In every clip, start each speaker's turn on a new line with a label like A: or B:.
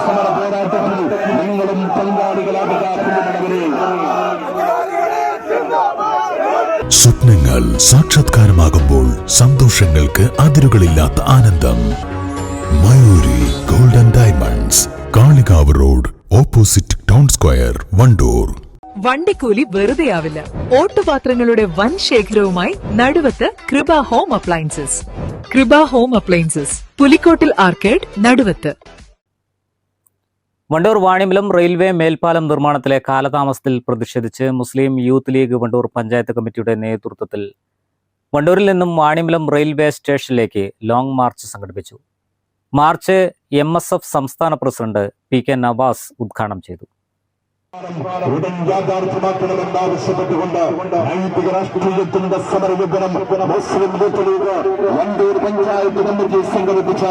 A: സമര പോരാട്ടത്തിൽ നിങ്ങളും പങ്കാളികളാകുക.
B: സ്വപ്നങ്ങൾ സാക്ഷാത്കാരമാകുമ്പോൾ സന്തോഷങ്ങൾക്ക് അതിരുകളില്ലാത്ത ആനന്ദം. Mayuri golden diamonds, Kalikavu road, opposite town square, Wandoor.
C: വണ്ടിക്കൂലി വെറുതെയാവില്ല. ഓട്ടുപാത്രങ്ങളുടെ വൻ ശേഖരവുമായി Naduvath Kripa home appliances. Kripa home appliances, Pulikkottil arcade, Naduvath.
D: Wandoor Vaniyambalam railway മേൽപ്പാലം നിർമ്മാണത്തിലെ കാലതാമസത്തിൽ പ്രതിഷേധിച്ച് മുസ്ലിം യൂത്ത് ലീഗ് വണ്ടൂർ പഞ്ചായത്ത് കമ്മിറ്റിയുടെ നേതൃത്വത്തിൽ വണ്ടൂരിൽ നിന്നും വാണിയമ്പലം റെയിൽവേ സ്റ്റേഷനിലേക്ക് ലോങ് മാർച്ച് സംഘടിപ്പിച്ചു. മാർച്ച് MSF സംസ്ഥാന പ്രസിഡന്റ് PK നവാസ് ഉദ്ഘാടനം ചെയ്തു.
A: ഉടൻ യാഥാർത്ഥ്യമാക്കണമെന്നാവശ്യപ്പെട്ടുകൊണ്ട് നൈതിക രാഷ്ട്രീയത്തിന്റെ സമരയുദ്ധനം Muslim youth league Wandoor panchayat committee സംഘടിപ്പിച്ച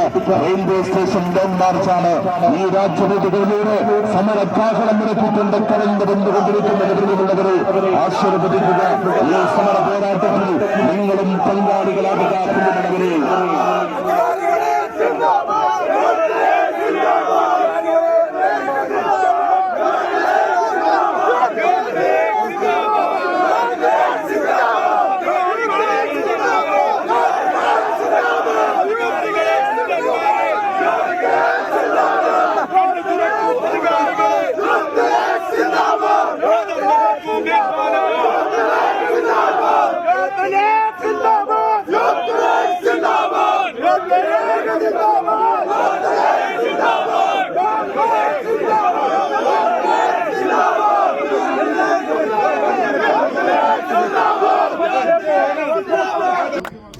A: റെയിൽവേ സ്റ്റേഷൻ ലോങ് മാർച്ചാണ്. ഈ രാജ്യവീതികളിലൂടെ സമരക്കാഹളം മുടക്കിക്കൊണ്ട് കരഞ്ഞു കൊണ്ടുകൊണ്ടിരിക്കുന്നവരെ ആശീർവദിക്കുക. ഈ സമര പോരാട്ടത്തിൽ നിങ്ങളും പങ്കാളികളാകുക.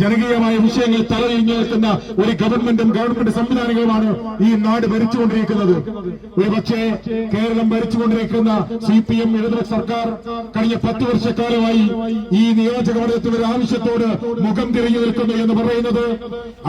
E: ജനകീയമായ വിഷയങ്ങൾ തലതിരിഞ്ഞു നിൽക്കുന്ന ഒരു ഗവൺമെന്റ് സംവിധാനങ്ങളുമാണ് ഈ നാട് ഭരിച്ചുകൊണ്ടിരിക്കുന്നത്. ഒരുപക്ഷെ കേരളം ഭരിച്ചുകൊണ്ടിരിക്കുന്ന CPM ഇടതുപക്ഷ സർക്കാർ കഴിഞ്ഞ 10 വർഷക്കാലമായി ഈ നിയോജകമണ്ഡലത്തിന്റെ ഒരു ആവശ്യത്തോട് മുഖം തിരിഞ്ഞു നിൽക്കുന്നു എന്ന് പറയുന്നത്,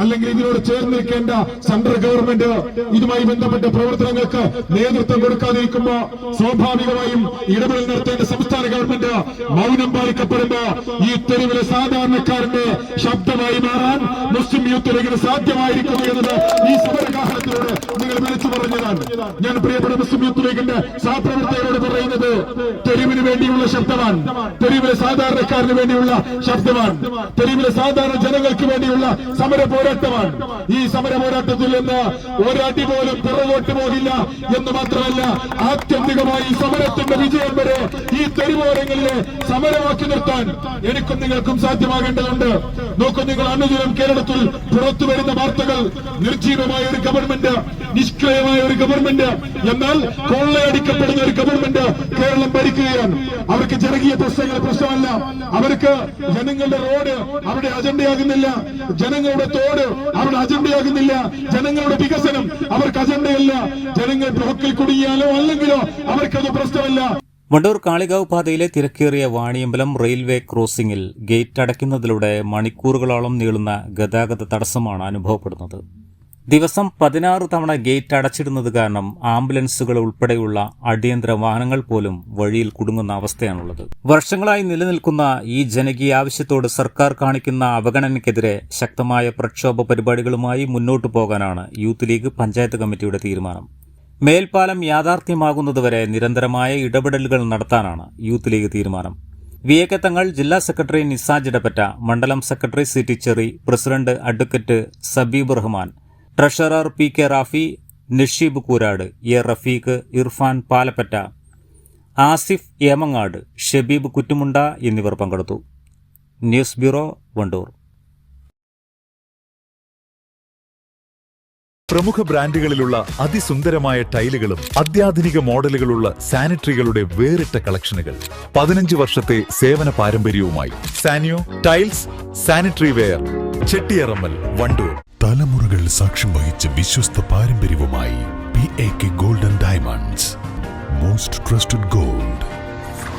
E: അല്ലെങ്കിൽ ഇതിനോട് ചേർന്ന് നിൽക്കേണ്ട സെൻട്രൽ ഗവൺമെന്റ് ഇതുമായി ബന്ധപ്പെട്ട പ്രവർത്തനങ്ങൾക്ക് നേതൃത്വം കൊടുക്കാതിരിക്കുമ്പോ സ്വാഭാവികമായും ഇടപെടൽ നടത്തേണ്ട സംസ്ഥാന ഗവൺമെന്റ് മൗനം പാലിക്കപ്പെടുമ്പോ ഈ തെരുവിലെ സാധാരണക്കാരന്റെ ശബ്ദമായി മാറാൻ മുസ്ലിം യൂത്ത് ലീഗിന് സാധ്യമായിരിക്കുന്നു എന്നത് ഈ സമരകാഹളത്തിലൂടെ നിങ്ങൾ വിളിച്ചു പറഞ്ഞതാണ്. ഞാൻ പ്രിയപ്പെട്ട മുസ്ലിം യൂത്ത് ലീഗിന്റെ സഹപ്രവർത്തകരോട് പറയുന്നത്, തെരുവിന് വേണ്ടിയുള്ള ശബ്ദമാണ്, തെരുവിലെ സാധാരണക്കാരന് വേണ്ടിയുള്ള ശബ്ദമാണ്, തെരുവിലെ സാധാരണ ജനങ്ങൾക്ക് വേണ്ടിയുള്ള സമര പോരാട്ടമാണ്. ഈ സമര പോരാട്ടത്തിൽ നിന്ന് ഒരടി പോലും പുറകോട്ട് പോകില്ല എന്ന് മാത്രമല്ല, ആത്യന്തികമായി സമരത്തിന്റെ വിജയം വരെ ഈ തെരുവോരങ്ങളിലെ സമരമാക്കി നിർത്താൻ എനിക്കും നിങ്ങൾക്കും സാധ്യമാകേണ്ടതുണ്ട്. നോക്കൂ, നിങ്ങൾ അനുദിനം കേരളത്തിൽ പുറത്തു വരുന്ന വാർത്തകൾ നിർജീവമായ ഒരു ഗവൺമെന്റ്, നിഷ്ക്രിയമായ ഒരു ഗവൺമെന്റ്, എന്നാൽ കൊള്ളയടിക്കപ്പെടുന്ന ഒരു ഗവൺമെന്റ് കേരളം ഭരിക്കുകയാണ്. അവർക്ക് ജനകീയ പ്രശ്നമല്ല, അവർക്ക് ജനങ്ങളുടെ റോഡ് അവിടെ അജണ്ടയാകുന്നില്ല, ജനങ്ങളുടെ തോട് അവിടെ അജണ്ടയാകുന്നില്ല, ജനങ്ങളുടെ വികസനം അവർക്ക് അജണ്ടയല്ല, ജനങ്ങൾ ബ്ലോക്കിൽ കുടുങ്ങിയാലോ അല്ലെങ്കിലോ അവർക്കത് പ്രശ്നമല്ല.
D: വണ്ടൂർ കാളികാവ് പാതയിലെ തിരക്കേറിയ വാണിയമ്പലം റെയിൽവേ ക്രോസിംഗിൽ ഗേറ്റ് അടയ്ക്കുന്നതിലൂടെ മണിക്കൂറുകളോളം നീളുന്ന ഗതാഗത തടസ്സമാണ് അനുഭവപ്പെടുന്നത്. ദിവസം 16 തവണ ഗേറ്റ് അടച്ചിടുന്നത് കാരണം ആംബുലൻസുകൾ ഉൾപ്പെടെയുള്ള അടിയന്തര വാഹനങ്ങൾ പോലും വഴിയിൽ കുടുങ്ങുന്ന അവസ്ഥയാണുള്ളത്. വർഷങ്ങളായി നിലനിൽക്കുന്ന ഈ ജനകീയ ആവശ്യത്തോട് സർക്കാർ കാണിക്കുന്ന അവഗണനയ്ക്കെതിരെ ശക്തമായ പ്രക്ഷോഭ പരിപാടികളുമായി മുന്നോട്ടു പോകാനാണ് യൂത്ത് ലീഗ് പഞ്ചായത്ത് കമ്മിറ്റിയുടെ തീരുമാനം. മേൽപ്പാലം യാഥാർത്ഥ്യമാകുന്നതുവരെ നിരന്തരമായ ഇടപെടലുകൾ നടത്താനാണ് യൂത്ത് ലീഗ് തീരുമാനം. VK തങ്ങൾ, ജില്ലാ സെക്രട്ടറി നിസാജ് ഇടപ്പറ്റ, മണ്ഡലം secretary CT Cheri, president advocate Sabeeb Rahman, treasurer PK Rafi, Nasheeb Koorad, A Rafeeq, Irfan Palappatta, Asif Emangad, Shabeeb Kuttumunda എന്നിവർ പങ്കെടുത്തു. News bureau, Wandoor.
B: പ്രമുഖ ബ്രാൻഡുകളിലുള്ള അതിസുന്ദരമായ ടൈലുകളും അത്യാധുനിക മോഡലുകളുള്ള സാനിറ്ററികളുടെ വേറിട്ട കളക്ഷനുകൾ, 15 വർഷത്തെ സേവന പാരമ്പര്യവുമായി Saniyo tiles, sanitary ware, Chettiyarammal, Wandoor. തലമുറകൾ സാക്ഷ്യം വഹിച്ച വിശ്വസ്ത പാരമ്പര്യവുമായി PAK golden diamonds, most trusted gold.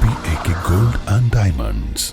B: PAK gold and diamonds.